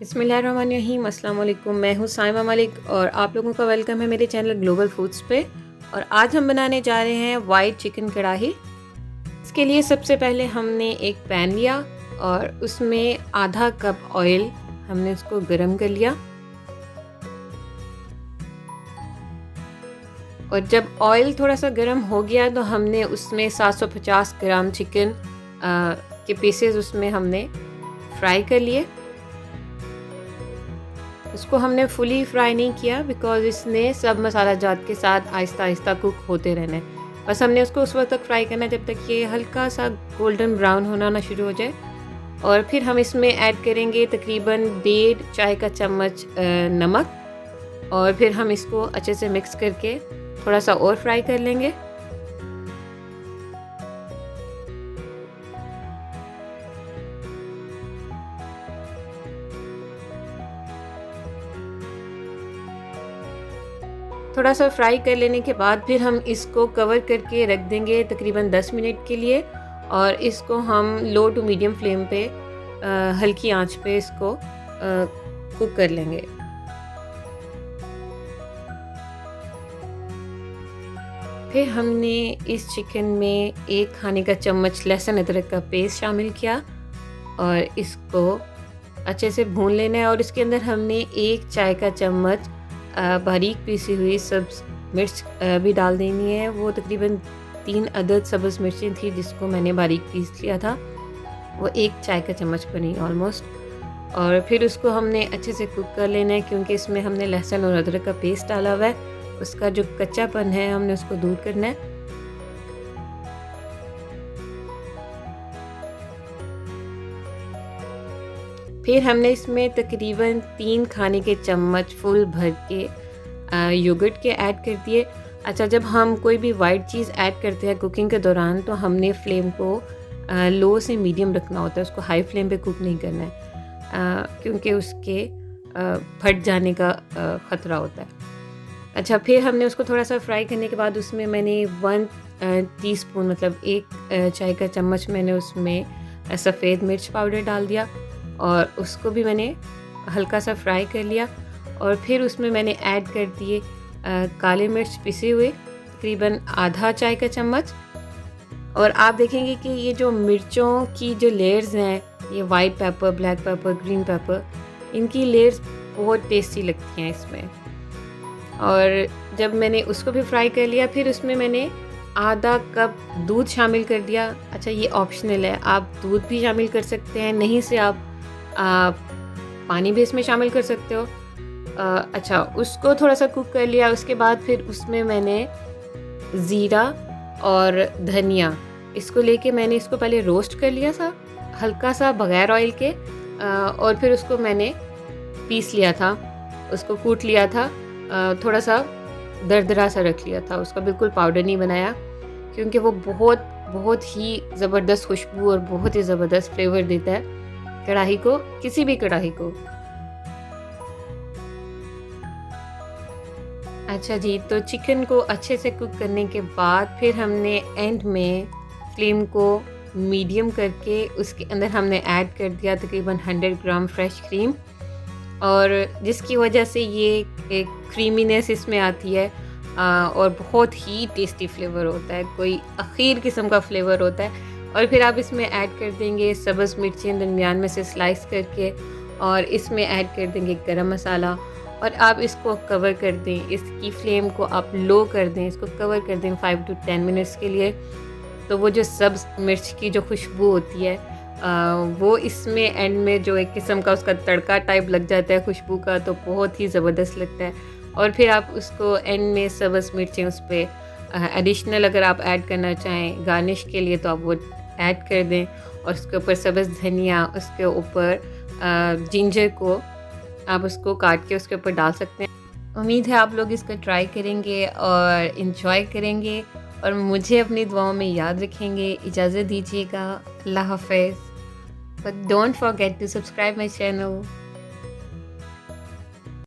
बिस्मिल्लाहिर्रहमानिर्रहीम, अस्सलाम वालेकुम। मैं हूँ साइमा मलिक और आप लोगों का वेलकम है मेरे चैनल ग्लोबल फूड्स पे। और आज हम बनाने जा रहे हैं वाइट चिकन कढ़ाई। इसके लिए सबसे पहले हमने एक पैन लिया और उसमें आधा कप ऑयल हमने उसको गरम कर लिया। और जब ऑयल थोड़ा सा गर्म हो गया तो हमने उसमें 750 ग्राम चिकन के पीसेस उसमें हमने फ्राई कर लिए। उसको हमने फुली फ्राई नहीं किया बिकॉज़ इसने सब मसाला जात के साथ आहिस्ता आहिस्ता कुक होते रहना है। बस हमने उसको उस वक्त तक फ्राई करना है जब तक ये हल्का सा गोल्डन ब्राउन होना शुरू हो जाए। और फिर हम इसमें ऐड करेंगे तकरीबन 1.5 चाय का चम्मच नमक। और फिर हम इसको अच्छे से मिक्स करके थोड़ा सा और फ्राई कर लेंगे। थोड़ा सा फ्राई कर लेने के बाद फिर हम इसको कवर करके रख देंगे तकरीबन 10 मिनट के लिए। और इसको हम लो टू मीडियम फ्लेम पे हल्की आंच पे इसको कुक कर लेंगे। फिर हमने इस चिकन में 1 खाने का चम्मच लहसुन अदरक का पेस्ट शामिल किया और इसको अच्छे से भून लेना है। और इसके अंदर हमने 1 चाय का चम्मच बारीक पीसी हुई सब्ज़ मिर्च भी डाल देनी है। वो तकरीबन 3 अदद सब्ज़ मिर्चें थी जिसको मैंने बारीक पीस लिया था, वो 1 चाय का चम्मच बनी ऑलमोस्ट। और फिर उसको हमने अच्छे से कुक कर लेना है क्योंकि इसमें हमने लहसुन और अदरक का पेस्ट डाला हुआ है। उसका जो कच्चापन है हमने उसको दूर करना है। फिर हमने इसमें तकरीबन 3 खाने के चम्मच फुल भर के योगर्ट के ऐड कर दिए। अच्छा, जब हम कोई भी वाइट चीज़ ऐड करते हैं कुकिंग के दौरान तो हमने फ्लेम को लो से मीडियम रखना होता है, उसको हाई फ्लेम पे कुक नहीं करना है क्योंकि उसके फट जाने का ख़तरा होता है। अच्छा, फिर हमने उसको थोड़ा सा फ्राई करने के बाद उसमें मैंने 1 टीस्पून मतलब 1 चाय का चम्मच मैंने उसमें सफ़ेद मिर्च पाउडर डाल दिया और उसको भी मैंने हल्का सा फ्राई कर लिया। और फिर उसमें मैंने ऐड कर दिए काले मिर्च पिसे हुए तकरीबन आधा चाय का चम्मच। और आप देखेंगे कि ये जो मिर्चों की जो लेयर्स हैं, ये white paper, black pepper, green pepper, इनकी लेयर्स बहुत टेस्टी लगती हैं इसमें। और जब मैंने उसको भी फ्राई कर लिया फिर उसमें मैंने आधा कप दूध शामिल कर दिया। अच्छा, ये ऑप्शनल है, आप दूध भी शामिल कर सकते हैं, नहीं से आप पानी भी इसमें शामिल कर सकते हो। अच्छा, उसको थोड़ा सा कुक कर लिया। उसके बाद फिर उसमें मैंने ज़ीरा और धनिया इसको लेके मैंने इसको पहले रोस्ट कर लिया था हल्का सा बग़ैर ऑयल के। और फिर उसको मैंने पीस लिया था, उसको कूट लिया था, थोड़ा सा दरदरा सा रख लिया था, उसका बिल्कुल पाउडर नहीं बनाया क्योंकि वो बहुत ही ज़बरदस्त खुशबू और बहुत ही ज़बरदस्त फ्लेवर देता है कढ़ाई को, किसी भी कढ़ाई को। अच्छा जी, तो चिकन को अच्छे से कुक करने के बाद फिर हमने एंड में फ्लेम को मीडियम करके उसके अंदर हमने ऐड कर दिया तकरीबन 100 ग्राम फ्रेश क्रीम। और जिसकी वजह से ये एक क्रीमीनेस इसमें आती है और बहुत ही टेस्टी फ्लेवर होता है, कोई अखीर किस्म का फ्लेवर होता है। और फिर आप इसमें ऐड कर देंगे सब्ज़ मिर्चें दरमियान में से स्लाइस करके और इसमें ऐड कर देंगे गरम मसाला। और आप इसको कवर कर दें, इसकी फ्लेम को आप लो कर दें, इसको कवर कर दें 5 to 10 मिनट्स के लिए। तो वो जो सब्ज़ मिर्च की जो खुशबू होती है वो इसमें एंड में जो एक किस्म का उसका तड़का टाइप लग जाता है खुशबू का, तो बहुत ही ज़बरदस्त लगता है। और फिर आप उसको एंड में सब्ज़ मिर्चें उस पर एडिशनल अगर आप ऐड करना चाहें गार्निश के लिए तो आप वो ऐड कर दें। और उसके ऊपर सब्ज़ धनिया, उसके ऊपर जिंजर को आप उसको काट के उसके ऊपर डाल सकते हैं। उम्मीद है आप लोग इसको ट्राई करेंगे और इन्जॉय करेंगे और मुझे अपनी दुआओं में याद रखेंगे। इजाज़त दीजिएगा, अल्लाह हाफ़िज़। But don't forget to subscribe my channel.